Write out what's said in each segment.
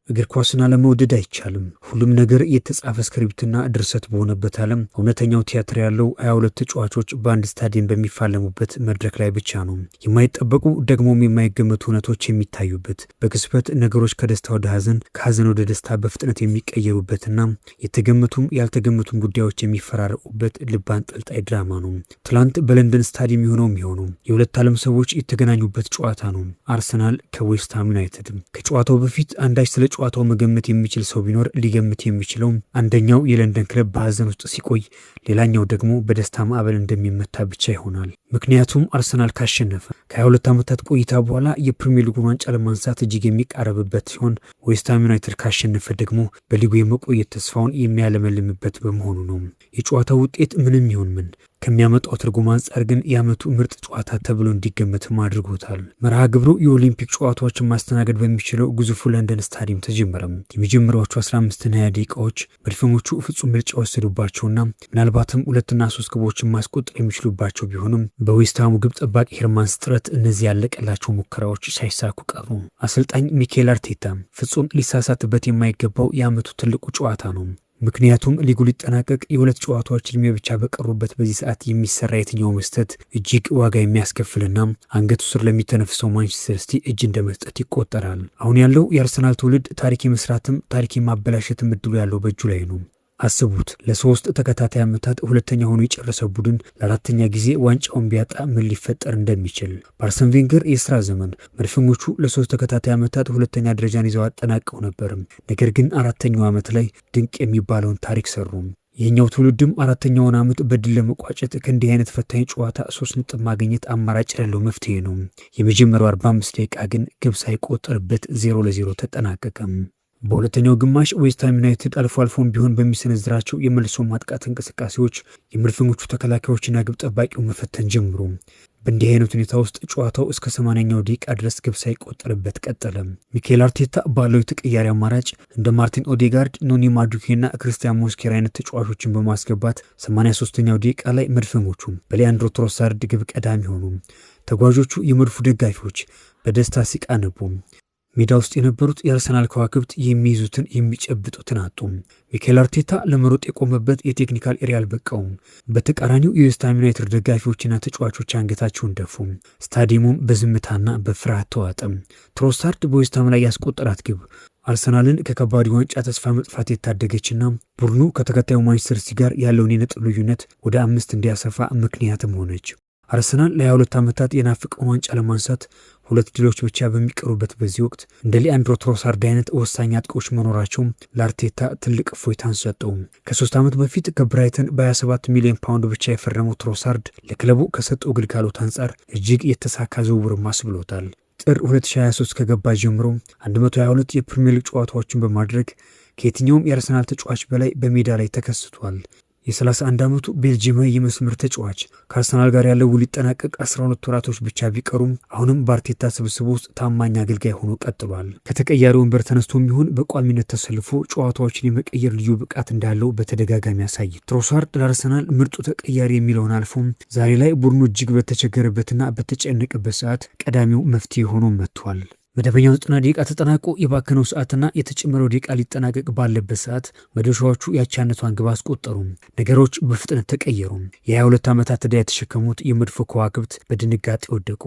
እግር ኳስን አለመውደድ አይቻልም። ሁሉም ነገር የተጻፈ ስክሪፕትና ድርሰት በሆነበት ዓለም እውነተኛው ቲያትር ያለው 22 ተጫዋቾች በአንድ ስታዲየም በሚፋለሙበት መድረክ ላይ ብቻ ነው። የማይጠበቁ ደግሞም የማይገመቱ እውነቶች የሚታዩበት፣ በቅጽበት ነገሮች ከደስታ ወደ ሐዘን፣ ከሐዘን ወደ ደስታ በፍጥነት የሚቀየሩበትና የተገመቱም ያልተገመቱም ጉዳዮች የሚፈራረቁበት ልብ አንጠልጣይ ድራማ ነው። ትላንት በለንደን ስታዲየም የሆነው የሁለት ዓለም ሰዎች የተገናኙበት ጨዋታ ነው። አርሰናል ከዌስትሃም ዩናይትድ። ከጨዋታው በፊት አንዳች ስለ ጨዋታው መገመት የሚችል ሰው ቢኖር ሊገምት የሚችለው አንደኛው የለንደን ክለብ በሐዘን ውስጥ ሲቆይ፣ ሌላኛው ደግሞ በደስታ ማዕበል እንደሚመታ ብቻ ይሆናል። ምክንያቱም አርሰናል ካሸነፈ ከ22 ዓመታት ቆይታ በኋላ የፕሪሚየር ሊጉን ዋንጫ ለማንሳት እጅግ የሚቃረብበት ሲሆን፣ ዌስትሃም ዩናይትድ ካሸነፈ ደግሞ በሊጉ የመቆየት ተስፋውን የሚያለመልምበት በመሆኑ ነው። የጨዋታው ውጤት ምንም ይሁን ምን ከሚያመጣው ትርጉም አንጻር ግን የዓመቱ ምርጥ ጨዋታ ተብሎ እንዲገመትም አድርጎታል። መርሃ ግብሩ የኦሊምፒክ ጨዋታዎችን ማስተናገድ በሚችለው ግዙፉ ለንደን ስታዲየም ተጀመረም። የመጀመሪያዎቹ 15ና 20 ደቂቃዎች መድፈኞቹ ፍጹም ምርጫ ወሰዱባቸውና ምናልባትም 2 እና 3 ግቦችን ማስቆጠር የሚችሉባቸው ቢሆንም በዌስትሃሙ ግብ ጠባቂ ሄርማንስ ጥረት እነዚህ ያለቀላቸው ሙከራዎች ሳይሳኩ ቀሩ። አሰልጣኝ ሚኬል አርቴታ ፍጹም ሊሳሳትበት የማይገባው የዓመቱ ትልቁ ጨዋታ ነው። ምክንያቱም ሊጉ ሊጠናቀቅ የሁለት ጨዋታዎች ዕድሜ ብቻ በቀሩበት በዚህ ሰዓት የሚሰራ የትኛው መስጠት እጅግ ዋጋ የሚያስከፍልና አንገቱ ስር ለሚተነፍሰው ማንቸስተር ሲቲ እጅ እንደ መስጠት ይቆጠራል። አሁን ያለው የአርሰናል ትውልድ ታሪክ የመስራትም ታሪክ የማበላሸትም እድሉ ያለው በእጁ ላይ ነው። አስቡት፣ ለ3 ተከታታይ ዓመታት ሁለተኛ ሆኖ የጨረሰ ቡድን ለ4ኛ ጊዜ ዋንጫውን ቢያጣ ምን ሊፈጠር እንደሚችል። በአርሰን ቬንገር የስራ ዘመን መድፈኞቹ ለ3 ተከታታይ ዓመታት ሁለተኛ ደረጃን ይዘው አጠናቀው ነበርም። ነገር ግን 4ኛው ዓመት ላይ ድንቅ የሚባለውን ታሪክ ሰሩ። ይህኛው ትውልድም 4ኛውን ዓመት በድል ለመቋጨት ከእንዲህ አይነት ፈታኝ ጨዋታ 3 ነጥብ ማግኘት አማራጭ ያለው መፍትሄ ነው። የመጀመሪያው 45 ደቂቃ ግን ግብ ሳይቆጠርበት 0-0 ተጠናቀቀም። በሁለተኛው ግማሽ ዌስትሃም ዩናይትድ አልፎ አልፎም ቢሆን በሚሰነዝራቸው የመልሶ ማጥቃት እንቅስቃሴዎች የመድፈኞቹ ተከላካዮችና ግብ ጠባቂው መፈተን ጀምሩ። በእንዲህ አይነት ሁኔታ ውስጥ ጨዋታው እስከ 80ኛው ደቂቃ ድረስ ግብ ሳይቆጠርበት ቀጠለ። ሚኬል አርቴታ ባለው የተቀያሪ አማራጭ እንደ ማርቲን ኦዴጋርድ፣ ኖኒ ማዱኬና ክርስቲያን ሞስኬራ አይነት ተጫዋቾችን በማስገባት 83ኛው ደቂቃ ላይ መድፈኞቹ በሊያንድሮ ትሮሳርድ ግብ ቀዳሚ ሆኑ። ተጓዦቹ የመድፉ ደጋፊዎች በደስታ ሲቃ ነቡ። ሜዳ ውስጥ የነበሩት የአርሰናል ከዋክብት የሚይዙትን የሚጨብጡትን አጡ። ሚኬል አርቴታ ለመሮጥ የቆመበት የቴክኒካል ኤሪያ አልበቃውም። በተቃራኒው የዌስትሃም ዩናይትድ ደጋፊዎችና ተጫዋቾች አንገታቸውን ደፉ። ስታዲየሙም በዝምታና በፍርሃት ተዋጠም። ትሮሳርድ በዌስትሃም ላይ ያስቆጠራት ግብ አርሰናልን ከከባድ ዋንጫ ተስፋ መጥፋት የታደገችና ቡድኑ ከተከታዩ ማንቸስተር ሲቲ ጋር ያለውን የነጥብ ልዩነት ወደ 5 እንዲያሰፋ ምክንያትም ሆነች። አርሰናል ለ22 ዓመታት የናፍቀውን ዋንጫ ለማንሳት 2 ድሎች ብቻ በሚቀሩበት በዚህ ወቅት እንደ ሊያንድሮ ትሮሳርድ አይነት ወሳኝ አጥቂዎች መኖራቸው ለአርቴታ ትልቅ እፎይታን ሰጠው። ከ3 ዓመት በፊት ከብራይተን በ27 ሚሊዮን ፓውንድ ብቻ የፈረመው ትሮሳርድ ለክለቡ ከሰጠው ግልጋሎት አንጻር እጅግ የተሳካ ዝውውርም አስብሎታል። ጥር 2023 ከገባ ጀምሮ 122 የፕሪሚየር ሊግ ጨዋታዎችን በማድረግ ከየትኛውም የአርሰናል ተጫዋች በላይ በሜዳ ላይ ተከስቷል። የ31 ዓመቱ ቤልጂማዊ የመስመር ተጫዋች ከአርሰናል ጋር ያለው ውል ሊጠናቀቅ 12 ወራቶች ብቻ ቢቀሩም አሁንም በአርቴታ ስብስብ ውስጥ ታማኝ አገልጋይ ሆኖ ቀጥሏል። ከተቀያሪ ወንበር ተነስቶም ይሁን በቋሚነት ተሰልፎ ጨዋታዎችን የመቀየር ልዩ ብቃት እንዳለው በተደጋጋሚ ያሳይ። ትሮሳርድ ለአርሰናል ምርጡ ተቀያሪ የሚለውን አልፎም ዛሬ ላይ ቡድኑ እጅግ በተቸገረበትና በተጨነቀበት ሰዓት ቀዳሚው መፍትሄ ሆኖ መጥቷል። መደበኛው 90 ደቂቃ ተጠናቆ የባከነው ሰዓትና የተጨመረው ደቂቃ ሊጠናቀቅ ባለበት ሰዓት መዶሻዎቹ ያቻነቷን ግብ አስቆጠሩ። ነገሮች በፍጥነት ተቀየሩ። የ22 ዓመታት ዕዳ የተሸከሙት የመድፎ ከዋክብት በድንጋጤ ወደቁ።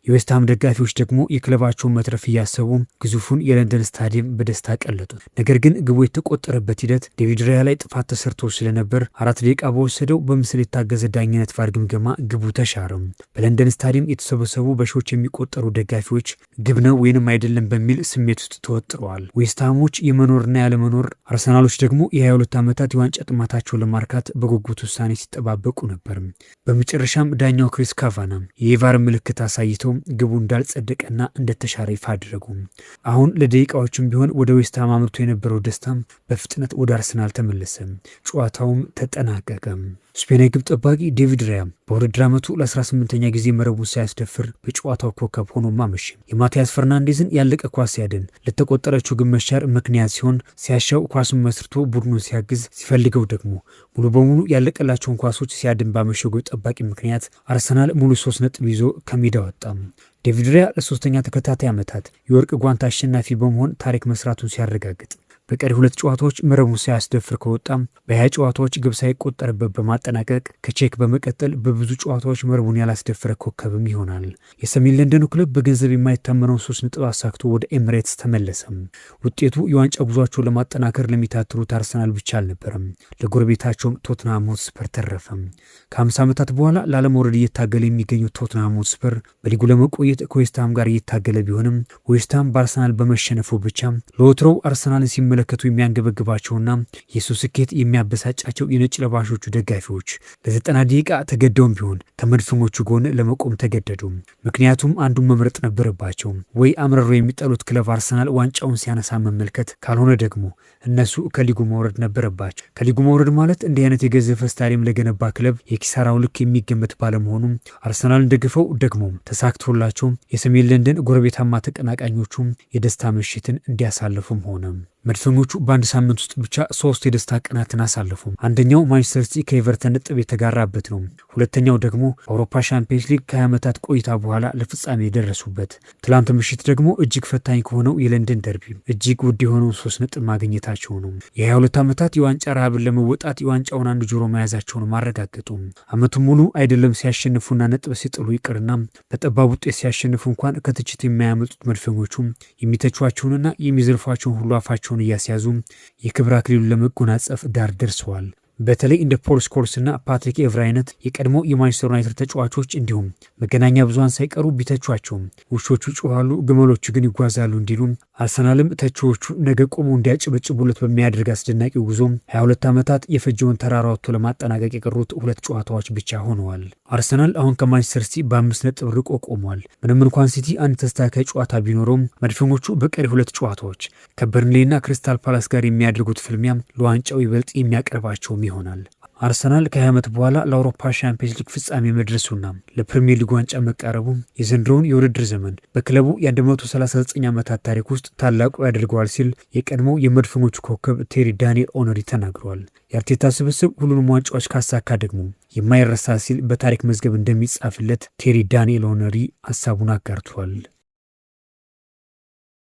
የዌስትሃም ደጋፊዎች ደግሞ የክለባቸውን መትረፍ እያሰቡ ግዙፉን የለንደን ስታዲየም በደስታ ቀለጡት። ነገር ግን ግቡ የተቆጠረበት ሂደት ዴቪድ ራያ ላይ ጥፋት ተሰርቶ ስለነበር 4 ደቂቃ በወሰደው በምስል የታገዘ ዳኝነት ቫር ግምገማ ግቡ ተሻረ። በለንደን ስታዲየም የተሰበሰቡ በሺዎች የሚቆጠሩ ደጋፊዎች ግብ ነው ወይም አይደለም በሚል ስሜት ውስጥ ተወጥረዋል። ዌስትሃሞች የመኖርና ያለመኖር፣ አርሰናሎች ደግሞ የ22 ዓመታት የዋንጫ ጥማታቸውን ለማርካት በጉጉት ውሳኔ ሲጠባበቁ ነበር። በመጨረሻም ዳኛው ክሪስ ካቫና የቫር ምልክት አሳይተው ግቡ እንዳልጸደቀና እንደተሻረ ይፋ አደረጉ። አሁን ለደቂቃዎችም ቢሆን ወደ ዌስትሃም አምርቶ የነበረው ደስታም በፍጥነት ወደ አርሰናል ተመለሰ። ጨዋታውም ተጠናቀቀ። ስፔናዊ ግብ ጠባቂ ዴቪድ ራያ በውድድር ዓመቱ ለ18ኛ ጊዜ መረቡን ሳያስደፍር በጨዋታው ኮከብ ሆኖ ማመሽ የማቲያስ ፈርናንዴዝን ያለቀ ኳስ ሲያድን ለተቆጠረችው ግብ መሻር ምክንያት ሲሆን፣ ሲያሻው ኳሱን መስርቶ ቡድኑን ሲያግዝ፣ ሲፈልገው ደግሞ ሙሉ በሙሉ ያለቀላቸውን ኳሶች ሲያድን ባመሸው ግብ ጠባቂ ምክንያት አርሰናል ሙሉ 3 ነጥብ ይዞ ከሜዳ ወጣ። ዴቪድ ራያ ለሶስተኛ ተከታታይ ዓመታት የወርቅ ጓንት አሸናፊ በመሆን ታሪክ መስራቱን ሲያረጋግጥ በቀሪ 2 ጨዋታዎች መረቡን ሳያስደፍር ከወጣ በ20 ጨዋታዎች ግብ ሳይቆጠርበት በማጠናቀቅ ከቼክ በመቀጠል በብዙ ጨዋታዎች መረቡን ያላስደፈረ ኮከብም ይሆናል። የሰሜን ለንደኑ ክለብ በገንዘብ የማይታመነውን 3 ነጥብ አሳክቶ ወደ ኤሚሬትስ ተመለሰ። ውጤቱ የዋንጫ ጉዟቸውን ለማጠናከር ለሚታትሩት አርሰናል ብቻ አልነበረም፣ ለጎረቤታቸውም ቶትንሃም ሆትስፐር ተረፈ። ከ50 ዓመታት በኋላ ላለመውረድ እየታገለ የሚገኘው ቶትንሃም ሆትስፐር በሊጉ ለመቆየት ከዌስትሃም ጋር እየታገለ ቢሆንም ዌስትሃም በአርሰናል በመሸነፉ ብቻ ለወትሮው አርሰናልን ሲመለከቱ የሚያንገበግባቸውና የሱ ስኬት የሚያበሳጫቸው የነጭ ለባሾቹ ደጋፊዎች ለ90 ደቂቃ ተገደውም ቢሆን ከመድፈኞቹ ጎን ለመቆም ተገደዱ። ምክንያቱም አንዱን መምረጥ ነበረባቸው። ወይ አምረሮ የሚጠሉት ክለብ አርሰናል ዋንጫውን ሲያነሳ መመልከት፣ ካልሆነ ደግሞ እነሱ ከሊጉ መውረድ ነበረባቸው። ከሊጉ መውረድ ማለት እንዲህ አይነት የገዘፈ ስታዲየም ለገነባ ክለብ የኪሳራው ልክ የሚገመት ባለመሆኑ አርሰናልን ደግፈው ደግሞ ተሳክቶላቸው የሰሜን ለንደን ጎረቤታማ ተቀናቃኞቹ የደስታ ምሽትን እንዲያሳልፉም ሆነ። መድፈኞቹ በአንድ ሳምንት ውስጥ ብቻ 3 የደስታ ቀናትን አሳለፉ። አንደኛው ማንቸስተር ሲቲ ከኤቨርተን ነጥብ የተጋራበት ነው። ሁለተኛው ደግሞ በአውሮፓ ሻምፒየንስ ሊግ ከ20 ዓመታት ቆይታ በኋላ ለፍጻሜ የደረሱበት። ትላንት ምሽት ደግሞ እጅግ ፈታኝ ከሆነው የለንደን ደርቢ እጅግ ውድ የሆነውን 3 ነጥብ ማግኘታቸው ነው። የ22 ዓመታት የዋንጫ ረሃብን ለመወጣት የዋንጫውን አንድ ጆሮ መያዛቸውን ማረጋገጡ። ዓመቱን ሙሉ አይደለም ሲያሸንፉና ነጥብ ሲጥሉ ይቅርና በጠባብ ውጤት ሲያሸንፉ እንኳን ከትችት የማያመጡት መድፈኞቹ የሚተቿቸውንና የሚዘልፏቸውን ሁሉ አፋቸው እያስያዙ የክብር አክሊሉን ለመጎናጸፍ ዳር ደርሰዋል። በተለይ እንደ ፖል ስኮልስ እና ፓትሪክ ኤቭራ አይነት የቀድሞ የማንቸስተር ዩናይትድ ተጫዋቾች እንዲሁም መገናኛ ብዙሃን ሳይቀሩ ቢተቿቸውም ውሾቹ ጮኻሉ፣ ግመሎቹ ግን ይጓዛሉ እንዲሉ አርሰናልም ተቺዎቹ ነገ ቆመው እንዲያጨበጭቡለት በሚያደርግ አስደናቂ ጉዞ 22 ዓመታት የፈጀውን ተራራ ወጥቶ ለማጠናቀቅ የቀሩት 2 ጨዋታዎች ብቻ ሆነዋል። አርሰናል አሁን ከማንቸስተር ሲቲ በ5 ነጥብ ርቆ ቆሟል። ምንም እንኳን ሲቲ አንድ ተስተካካይ ጨዋታ ቢኖረውም መድፈኞቹ በቀሪ 2 ጨዋታዎች ከበርንሌና ክሪስታል ፓላስ ጋር የሚያደርጉት ፍልሚያ ለዋንጫው ይበልጥ የሚያቀርባቸውም ይሆናል። አርሰናል ከ20 ዓመት በኋላ ለአውሮፓ ሻምፒየንስ ሊግ ፍጻሜ መድረሱና ለፕሪሚየር ሊግ ዋንጫ መቃረቡ የዘንድሮውን የውድድር ዘመን በክለቡ የ139 ዓመታት ታሪክ ውስጥ ታላቁ ያደርገዋል ሲል የቀድሞው የመድፈኞቹ ኮከብ ቴሪ ዳንኤል ኦነሪ ተናግሯል። የአርቴታ ስብስብ ሁሉንም ዋንጫዎች ካሳካ ደግሞ የማይረሳ ሲል በታሪክ መዝገብ እንደሚጻፍለት ቴሪ ዳንኤል ኦነሪ ሀሳቡን አጋርቷል።